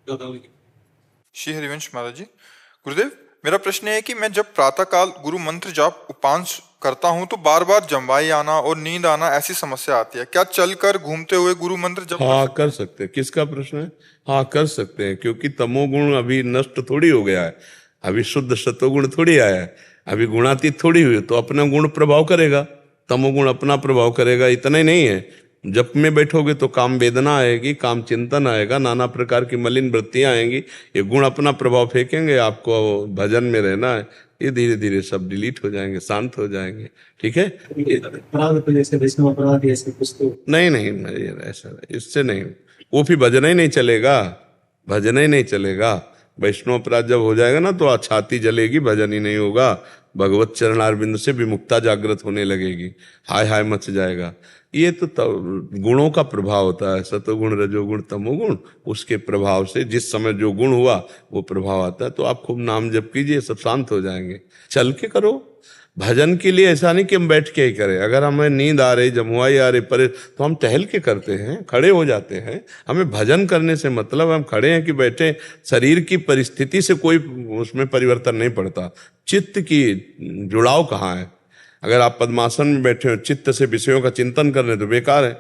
श्री हरिवंश महाराज जी। गुरुदेव, मेरा प्रश्न है कि मैं जब प्रातःकाल गुरु मंत्र जाप उपांश करता हूँ तो बार बार जम्वाई आना और नींद आना ऐसी समस्या आती है। क्या चलकर घूमते हुए गुरु मंत्र जप कर हाँ सकते कर हैं? सकते हैं। किसका प्रश्न है? हाँ कर सकते हैं, क्योंकि तमोगुण अभी नष्ट थोड़ी हो गया है, अभी शुद्ध सतोगुण थोड़ी आया है, अभी गुणातीत थोड़ी हुई, तो अपना गुण प्रभाव करेगा, तमोगुण अपना प्रभाव करेगा। इतना ही नहीं है, जप में बैठोगे तो काम वेदना आएगी, काम चिंतन आएगा, नाना प्रकार की मलिन वृत्तियां आएंगी, ये गुण अपना प्रभाव फेंकेंगे। आपको भजन में रहना है, ये धीरे धीरे सब डिलीट हो जाएंगे, शांत हो जाएंगे। ठीक है? अपराध तो जैसे वैष्णव अपराध ऐसे कुछ तो नहीं नहीं नहीं, ऐसा इससे नहीं, वो फिर भजन ही नहीं चलेगा, भजन ही नहीं चलेगा। वैष्णव अपराध जब हो जाएगा ना तो छाती जलेगी, भजन ही नहीं होगा, भगवत चरणारविंद से विमुक्ता जागृत होने लगेगी, हाय हाय मच जाएगा। ये तो गुणों का प्रभाव होता है, सतोगुण रजोगुण तमोगुण, उसके प्रभाव से जिस समय जो गुण हुआ वो प्रभाव आता है। तो आप खूब नाम जप कीजिए, सब शांत हो जाएंगे। चल के करो भजन के लिए, ऐसा नहीं कि हम बैठ के ही करें। अगर हमें नींद आ रही, जमुआई आ रही, पर तो हम टहल के करते हैं, खड़े हो जाते हैं। हमें भजन करने से मतलब हम खड़े हैं कि बैठे, शरीर की परिस्थिति से कोई उसमें परिवर्तन नहीं पड़ता। चित्त की जुड़ाव कहाँ है? अगर आप पद्मासन में बैठे हो, चित्त से विषयों का चिंतन कर रहे तो बेकार है।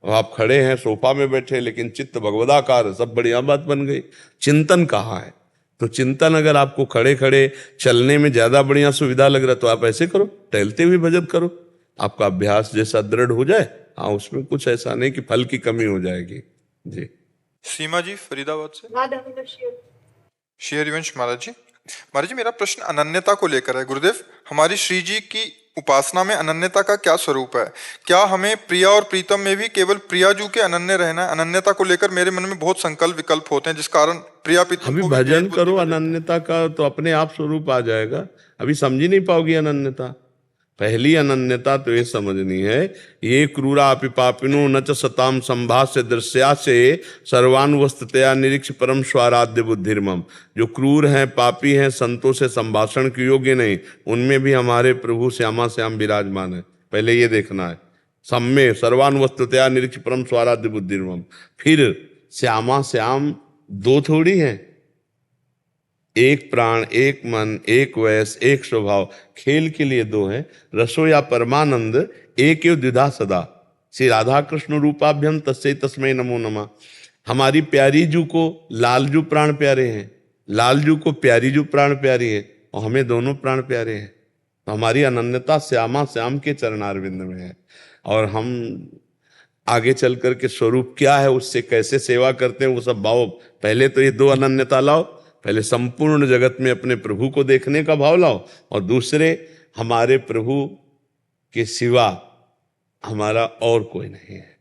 और आप खड़े हैं सोफा में बैठे, लेकिन चित्त भगवदाकार है, सब बढ़िया बात बन गई। चिंतन कहाँ है? तो चिंतन अगर आपको खड़े खड़े चलने में ज्यादा बढ़िया सुविधा लग रहा है तो आप ऐसे करो, टहलते हुए भजन करो, आपका अभ्यास जैसा दृढ़ हो जाए। हाँ, उसमें कुछ ऐसा नहीं कि फल की कमी हो जाएगी। जी। सीमा जी फरीदाबाद से। राधा श्री हरिवंश महाराज जी। महाराज जी, मेरा प्रश्न अनन्यता को लेकर है। गुरुदेव, हमारी श्री जी की उपासना में अनन्यता का क्या स्वरूप है? क्या हमें प्रिया और प्रीतम में भी केवल प्रियाजू के अनन्य रहना है? अनन्यता को लेकर मेरे मन में बहुत संकल्प विकल्प होते हैं, जिस कारण प्रिया प्रीतम अभी को भी भेद भजन बुद्धि करो बन जाती है। अनन्यता का, तो अपने आप स्वरूप आ जाएगा। अभी समझ ही नहीं पाओगी अनन्यता। पहली अनन्यता तो ये समझनी है, ये क्रूरा अपि पापिनो न च सताम संभाष्य दृश्या से सर्वानुवस्थतया निरीक्ष परम स्वाराध्य बुद्धिर्मम। जो क्रूर हैं, पापी हैं, संतों से संभाषण के योग्य नहीं, उनमें भी हमारे प्रभु श्यामा श्याम विराजमान है। पहले ये देखना है। सम्मे सर्वानुवस्थतया निरीक्ष परम स्वाराध्य बुद्धिर्मम। फिर श्यामा श्याम दो थोड़ी हैं, एक प्राण, एक मन, एक वयस, एक स्वभाव। खेल के लिए दो हैं, रसो या परमानंद एक यो द्विधा सदा। श्री राधा कृष्ण रूपाभ्यम तस्मै तस्मै नमो नमः। हमारी प्यारी जू को लालजू प्राण प्यारे हैं, लालजू को प्यारी जू प्राण प्यारी है, और हमें दोनों प्राण प्यारे हैं। तो हमारी अनन्यता श्यामा श्याम के चरणारविंद में है। और हम आगे चल करके स्वरूप क्या है, उससे कैसे सेवा करते हैं, वो सब भाव। पहले तो ये दो अनन्यता लाओ, पहले संपूर्ण जगत में अपने प्रभु को देखने का भाव लाओ, और दूसरे हमारे प्रभु के सिवा हमारा और कोई नहीं है,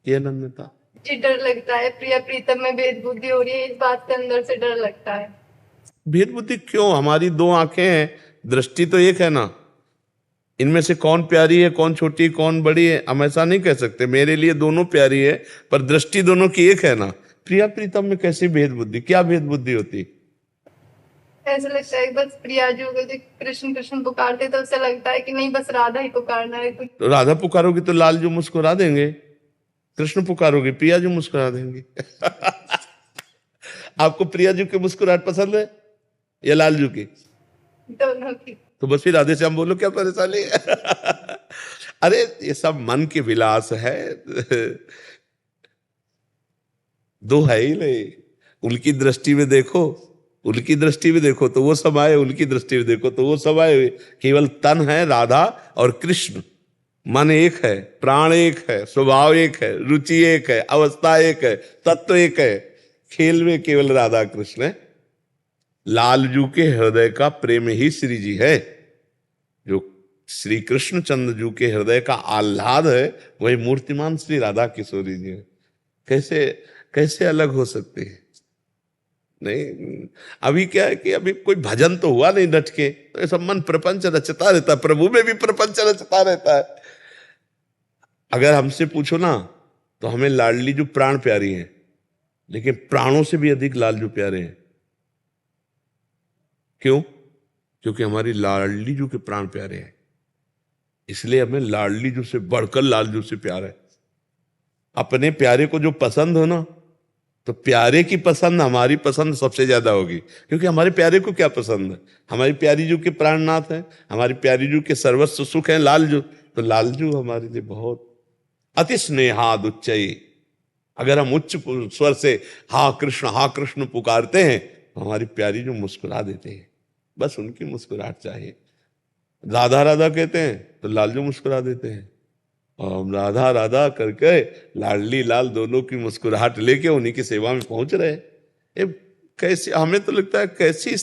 ये अनन्यता। जी डर लगता है, प्रिया प्रीतम में भेद बुद्धि हो रही है, इस बात के अंदर से डर लगता है। भेद बुद्धि क्यों? हमारी दो आंखें हैं, दृष्टि तो एक है ना। इनमें से कौन प्यारी है, कौन छोटी, कौन बड़ी है, हम ऐसा नहीं कह सकते। मेरे लिए दोनों प्यारी है, पर दृष्टि दोनों की एक है ना। प्रिया प्रीतम में कैसी भेद बुद्धि? क्या भेद बुद्धि होती? ऐसा लगता है बस प्रिया जो कृष्ण कृष्ण पुकारते तो उससे लगता है कि नहीं बस राधा ही पुकारना है कुछ। तो राधा पुकारोगी तो लालजू मुस्कुरा देंगे, कृष्ण पुकारोगी प्रियाजू मुस्कुरा देंगे। आपको प्रियाजू की मुस्कुराहट पसंद है या लालजू की? दोनों की। तो बस फिर राधे श्याम बोलो, क्या परेशानी है? अरे ये सब मन के विलास है, दो है ही नहीं। उनकी दृष्टि में देखो, उनकी दृष्टि में देखो तो वो सब आए, उनकी दृष्टि में देखो तो वो सब आए। केवल तन है राधा और कृष्ण, मन एक है, प्राण एक है, स्वभाव एक है, रुचि एक है, अवस्था एक है, तत्व एक है। खेल में केवल राधा कृष्ण है। लालजू के हृदय का प्रेम ही श्री जी है। जो श्री कृष्ण चंद्र जू के हृदय का आह्लाद है, वही मूर्तिमान श्री राधा किशोरी जी है। कैसे कैसे अलग हो सकते हैं? नहीं, अभी क्या है कि अभी कोई भजन तो हुआ नहीं डट के, तो ऐसा मन प्रपंच रचता रहता है, प्रभु में भी प्रपंच रचता रहता है। अगर हमसे पूछो ना, तो हमें लाडली जो प्राण प्यारी है, लेकिन प्राणों से भी अधिक लालजू प्यारे हैं। क्यों? क्योंकि हमारी लाडली जू के प्राण प्यारे हैं, इसलिए हमें लाडली जू से बढ़कर लालजू से प्यार है। अपने प्यारे को जो पसंद हो ना, तो प्यारे की पसंद हमारी पसंद सबसे ज्यादा होगी, क्योंकि हमारे प्यारे को क्या पसंद है? हमारी प्यारी जू के प्राणनाथ है, हमारी प्यारी जू के सर्वस्व सुख है लालजू। तो लालजू हमारे लिए बहुत अति स्नेहाद उच्चई। अगर हम उच्च स्वर से हाँ कृष्ण पुकारते हैं तो हमारी प्यारी जो मुस्कुरा देते हैं, बस उनकी मुस्कुराहट चाहिए। राधा राधा कहते हैं तो लालजू मुस्कुरा देते हैं, और हम राधा राधा करके लाडली लाल दोनों की मुस्कुराहट लेके उन्हीं की सेवा में पहुंच रहे। ये कैसी, हमें तो लगता है कैसी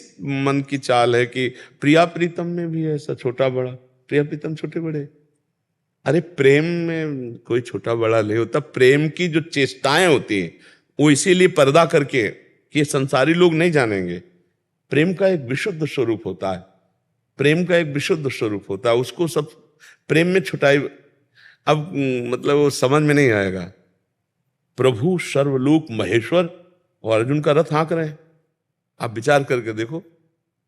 मन की चाल है कि प्रिया प्रीतम में भी ऐसा छोटा बड़ा, प्रिया प्रीतम छोटे बड़े। अरे प्रेम में कोई छोटा बड़ा नहीं होता। प्रेम की जो चेष्टाएं होती हैं वो इसीलिए पर्दा करके कि ये संसारी लोग नहीं जानेंगे। प्रेम का एक विशुद्ध स्वरूप होता है, प्रेम का एक विशुद्ध स्वरूप होता है, उसको सब प्रेम में छुटाई। अब मतलब वो समझ में नहीं आएगा। प्रभु सर्वलोक महेश्वर और अर्जुन का रथ हाँक रहे हैं। आप विचार करके देखो,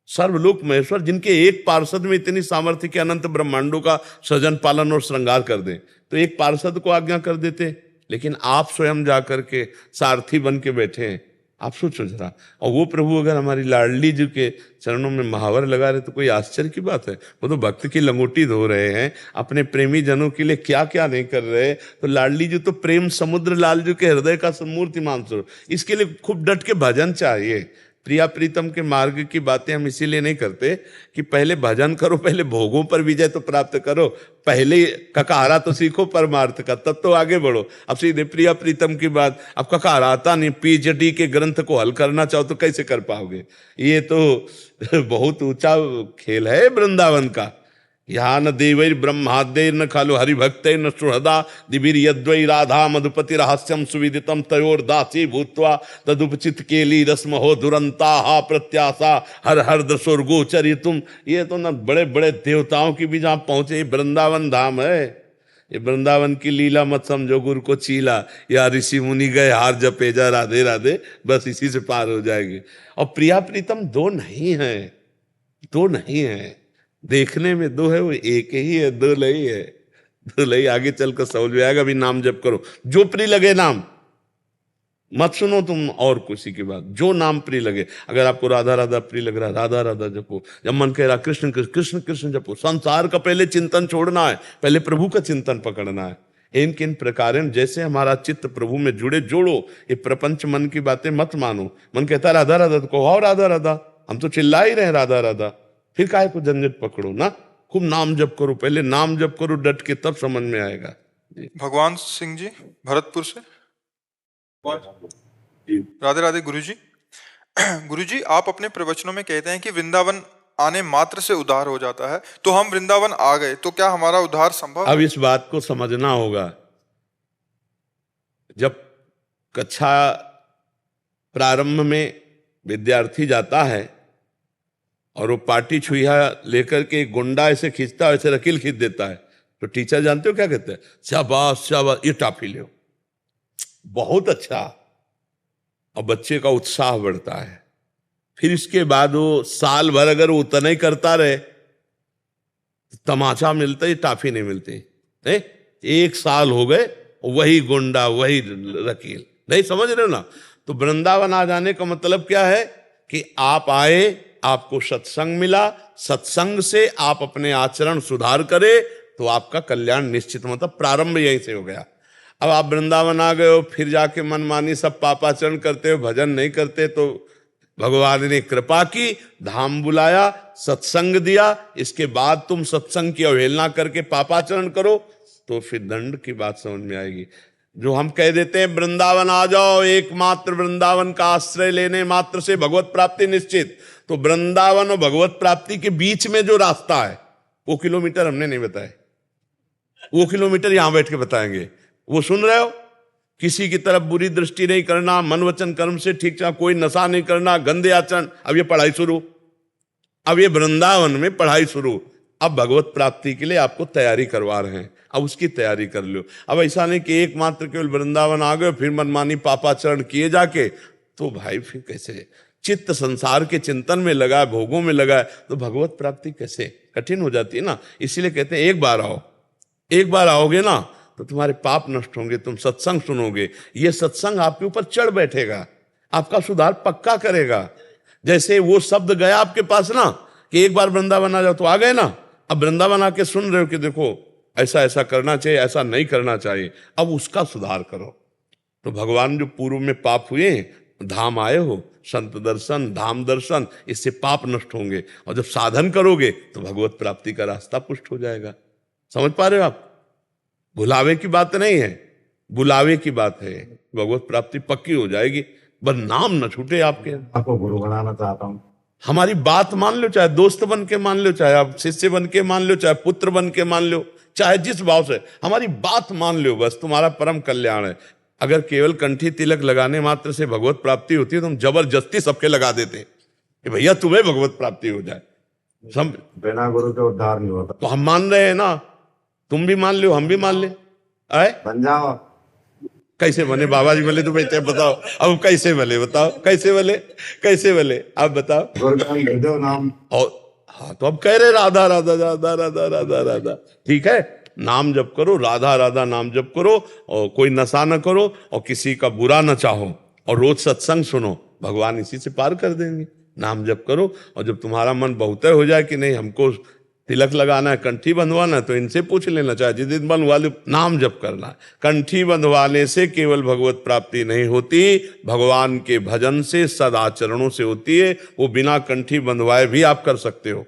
सर्वलोक महेश्वर जिनके एक पार्षद में इतनी सामर्थ्य कि अनंत ब्रह्मांडों का सृजन पालन और श्रृंगार कर दें, तो एक पार्षद को आज्ञा कर देते, लेकिन आप स्वयं जाकर के सारथी बन के बैठे हैं। आप सोचो जरा। और वो प्रभु अगर हमारी लाडली जी के चरणों में महावर लगा रहे तो कोई आश्चर्य की बात है। वो तो भक्त की लंगोटी धो रहे हैं, अपने प्रेमी जनों के लिए क्या क्या नहीं कर रहे। तो लाडली जी तो प्रेम समुद्र, लालजू के हृदय का मूर्तिमान स्वरूप। इसके लिए खूब डट के भजन चाहिए। प्रिया प्रीतम के मार्ग की बातें हम इसीलिए नहीं करते कि पहले भजन करो, पहले भोगों पर विजय तो प्राप्त करो, पहले ककारा तो सीखो परमार्थ का, तब तो आगे बढ़ो। अब सीधे प्रिया प्रीतम की बात, अब ककारा आता नहीं, पीएचडी के ग्रंथ को हल करना चाहो तो कैसे कर पाओगे? ये तो बहुत ऊंचा खेल है वृंदावन का। यहाँ न देवैर ब्रह्माद्यैर न खलु हरिभक्तैर न सुहृदा दिवीर यद्वै राधा मधुपति रहस्यम सुविदितम तयोर दासी भूत्वा तदुपचित केली रस्म हो दुरंता हा प्रत्याशा हर हर दशोर्गोचरी तुम। ये तो न बड़े बड़े देवताओं की भी जहाँ पहुंचे, वृंदावन धाम है। ये वृंदावन की लीला मत समझो गुरु को चीला, या ऋषि मुनि गए हार जपे जा राधे राधे, बस इसी से पार हो जाएंगे। और प्रिया प्रीतम दो नहीं है, दो नहीं है। देखने में दो है, वो एक ही है, दो नहीं है। दो नहीं, आगे चलकर समझ में आएगा। अभी नाम जप करो, जो प्रिय लगे नाम, मत सुनो तुम और किसी की बात, जो नाम प्रिय लगे। अगर आपको राधा राधा प्रिय लग रहा है, राधा राधा जपो। जब मन कह रहा कृष्ण कृष्ण कृष्ण कृष्ण जपो। संसार का पहले चिंतन छोड़ना है, पहले प्रभु का चिंतन पकड़ना है। इन किन प्रकार जैसे हमारा चित्त प्रभु में जुड़े, जोड़ो। ये प्रपंच मन की बातें मत मानो। मन कहता है राधा राधा तो कहो राधा राधा, हम तो चिल्ला ही रहे राधा राधा, फिर काहे को झंझट पकड़ो ना। खूब नाम जप करो, पहले नाम जप करो डट के, तब समझ में आएगा। भगवान सिंह जी भरतपुर से, राधे राधे गुरुजी। गुरुजी, आप अपने प्रवचनों में कहते हैं कि वृंदावन आने मात्र से उद्धार हो जाता है, तो हम वृंदावन आ गए तो क्या हमारा उद्धार संभव? अब इस बात को समझना होगा। जब कक्षा प्रारंभ में विद्यार्थी जाता है और वो पाटी छुइया लेकर के गुंडा ऐसे खींचता है, ऐसे रकील खींच देता है, तो टीचर जानते हो क्या कहते हैं? शाबाश शाबाश, ये टॉफी लो, बहुत अच्छा। और बच्चे का उत्साह बढ़ता है। फिर इसके बाद वो साल भर अगर वो उतना ही करता रहे, तमाचा मिलता ही टॉफी नहीं मिलती। नहीं, एक साल हो गए वही गुंडा वही रकील, नहीं समझ रहे हो ना। तो वृंदावन आ जाने का मतलब क्या है कि आप आए, आपको सत्संग मिला, सत्संग से आप अपने आचरण सुधार करें तो आपका कल्याण निश्चित, मतलब प्रारंभ यहीं से हो गया। अब आप वृंदावन आ गए हो, फिर जाके मनमानी सब पापाचरण करते हो, भजन नहीं करते, तो भगवान ने कृपा की, धाम बुलाया, सत्संग दिया, इसके बाद तुम सत्संग की अवहेलना करके पापाचरण करो तो फिर दंड की बात समझ में आएगी। जो हम कह देते हैं वृंदावन आ जाओ, एकमात्र वृंदावन का आश्रय लेने मात्र से भगवत प्राप्ति निश्चित, तो वृंदावन और भगवत प्राप्ति के बीच में जो रास्ता है वो किलोमीटर हमने नहीं बताए, वो किलोमीटर यहां बैठ के बताएंगे। वो सुन रहे हो, किसी की तरफ बुरी दृष्टि नहीं करना, मन वचन कर्म से ठीक ठाक, कोई नशा नहीं करना, गंदे आचरण। अब ये पढ़ाई शुरू, अब ये वृंदावन में पढ़ाई शुरू। अब भगवत प्राप्ति के लिए आपको तैयारी करवा रहे हैं, अब उसकी तैयारी कर लो। अब ऐसा नहीं कि एकमात्र केवल वृंदावन आ गए फिर मनमानी पापाचरण किए जाके, तो भाई फिर कैसे? चित्त संसार के चिंतन में लगा, भोगों में लगा, तो भगवत प्राप्ति कैसे? कठिन हो जाती है ना। इसीलिए कहते हैं एक बार आओ, एक बार आओगे ना तो तुम्हारे पाप नष्ट होंगे, तुम सत्संग सुनोगे, ये सत्संग आपके ऊपर चढ़ बैठेगा, आपका सुधार पक्का करेगा। जैसे वो शब्द गया आपके पास ना कि एक बार वृंदावन आ जाओ, तो आ गए ना, अब वृंदावन आके सुन रहे हो कि देखो ऐसा ऐसा करना चाहिए, ऐसा नहीं करना चाहिए, अब उसका सुधार करो। तो भगवान जो पूर्व में पाप हुए, धाम आए हो, संत दर्शन, धाम दर्शन, इससे पाप नष्ट होंगे, और जब साधन करोगे तो भगवत प्राप्ति का रास्ता पुष्ट हो जाएगा। समझ पा रहे हो आप? भुलावे की बात नहीं है, बुलावे की बात है। भगवत प्राप्ति पक्की हो जाएगी, बस नाम न छूटे आपके। आपको गुरु बनाना चाहता हूँ। हमारी बात मान लो, चाहे दोस्त बन के मान लो, चाहे आप शिष्य बन के मान लो, चाहे पुत्र बन के मान लो, चाहे जिस भाव से, हमारी बात मान लो, बस तुम्हारा परम कल्याण है। अगर केवल कंठी तिलक लगाने मात्र से भगवत प्राप्ति होती है, तो हम जबरदस्ती सबके लगा देते कि भैया तुम्हें भगवत प्राप्ति हो जाए। बिना गुरु के उद्धार नहीं होता। तो हम मान रहे हैं ना, तुम भी मान लो, हम भी मान ले। आए बन जाओ। कैसे बने बाबा जी? बोले तो बेटे बताओ, अब कैसे बने बताओ, कैसे बने, कैसे बने आप बताओ। गुरु का हृदय नाम। और हाँ, तो अब कह रहे राधा राधा राधा राधा राधा राधा, ठीक है, नाम जप करो, राधा राधा नाम जप करो, और कोई नशा न करो, और किसी का बुरा न चाहो, और रोज सत्संग सुनो, भगवान इसी से पार कर देंगे। नाम जप करो, और जब तुम्हारा मन बहुतय हो जाए कि नहीं हमको तिलक लगाना है, कंठी बंधवाना है, तो इनसे पूछ लेना, चाहे जिस दिन बंधवा लो, नाम जप करना है। कंठी बंधवाने से केवल भगवत प्राप्ति नहीं होती, भगवान के भजन से, सदाचरणों से होती है। वो बिना कंठी बंधवाए भी आप कर सकते हो।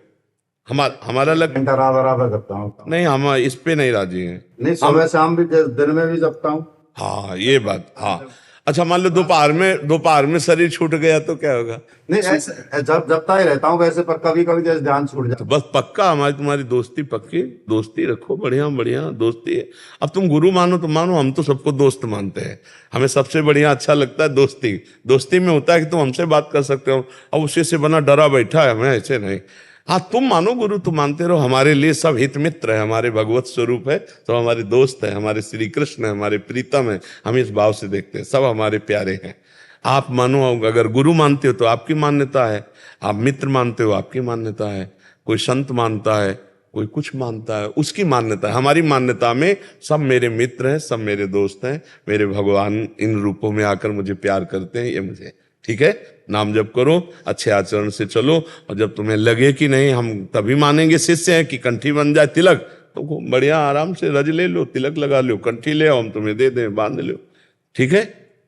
हमारा घंटा राधा राधा करता हूँ। नहीं, हम इस पे नहीं राजी हैं। नहीं, सुबह शाम भी दिन में भी जपता हूँ। हाँ ये बात, हाँ। अच्छा मान लो दोपहर में शरीर छूट गया तो क्या होगा? नहीं, ऐसे जपता ही रहता हूँ वैसे, पर कभी कभी जैसे ध्यान छूट तो जाता। बस पक्का हमारी तुम्हारी दोस्ती पक्की, दोस्ती रखो, बढ़िया बढ़िया दोस्ती है। अब तुम गुरु मानो तो मानो, हम तो सबको दोस्त मानते हैं। हमें सबसे बढ़िया अच्छा लगता है दोस्ती। दोस्ती में होता है कि तुम हमसे बात कर सकते हो, अब उसी से बना डरा बैठा है, हमें ऐसे नहीं। हाँ तुम मानो गुरु, तुम मानते रहो, हमारे लिए सब हित मित्र है, हमारे भगवत स्वरूप है, तो हमारे दोस्त है, हमारे श्री कृष्ण है, हमारे प्रीतम है, हम इस भाव से देखते हैं, सब हमारे प्यारे हैं। आप मानो, अगर गुरु मानते हो तो आपकी मान्यता है, आप मित्र मानते हो आपकी मान्यता है, कोई संत मानता है, कोई कुछ मानता है, उसकी मान्यता है। हमारी मान्यता में सब मेरे मित्र हैं, सब मेरे दोस्त हैं, मेरे भगवान इन रूपों में आकर मुझे प्यार करते हैं, ये मुझे ठीक है। नाम जप करो, अच्छे आचरण से चलो, और जब तुम्हें लगे कि नहीं हम तभी मानेंगे शिष्य हैं कि कंठी बन जाए तिलक, तो बढ़िया आराम से रज ले लो, तिलक लगा लो, कंठी ले आओ, हम तुम्हें दे दें, बांध लो, ठीक है।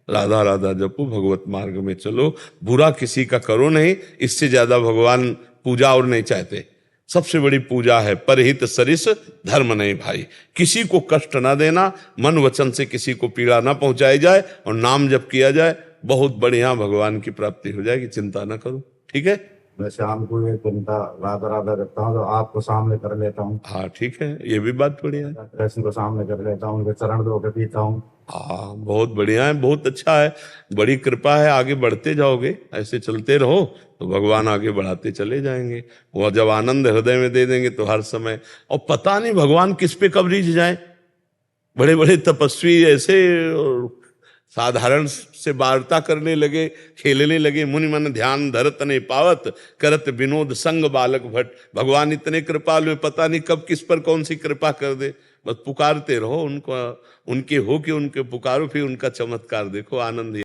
राधा राधा जपो, भगवत मार्ग में चलो, बुरा किसी का करो नहीं। इससे ज्यादा भगवान पूजा और नहीं चाहते। सबसे बड़ी पूजा है परहित सरिस धर्म नहीं भाई। किसी को कष्ट ना देना, मन वचन से किसी को पीड़ा ना पहुंचाई जाए, और नाम जप किया जाए, बहुत बढ़िया भगवान की प्राप्ति हो जाएगी, चिंता ना करो, ठीक है। मैं शाम को एक घंटा राधा राधा करता हूँ, तो आपको सामने कर लेता हूँ। हाँ ठीक है, ये भी बात बढ़िया है। कृष्ण को सामने कर लेता हूँ, उनके चरण धो के पीता हूँ। हाँ बहुत बढ़िया है, बहुत अच्छा है, बड़ी कृपा है। आगे बढ़ते जाओगे, ऐसे चलते रहो तो भगवान आगे बढ़ाते चले जाएंगे। वो जब आनंद हृदय में दे देंगे तो हर समय, और पता नहीं भगवान किस पे कब रीझ जाए। बड़े बड़े तपस्वी ऐसे साधारण से वार्ता करने लगे, खेलने लगे, मुनि मन ध्यान धरत नहीं पावत, करत विनोद संग बालक भट्ट। भगवान इतने कृपालु, पता नहीं कब किस पर कौन सी कृपा कर दे। बस पुकारते रहो उनको, उनके हो कि उनके पुकारो, फिर उनका चमत्कार देखो, आनंद।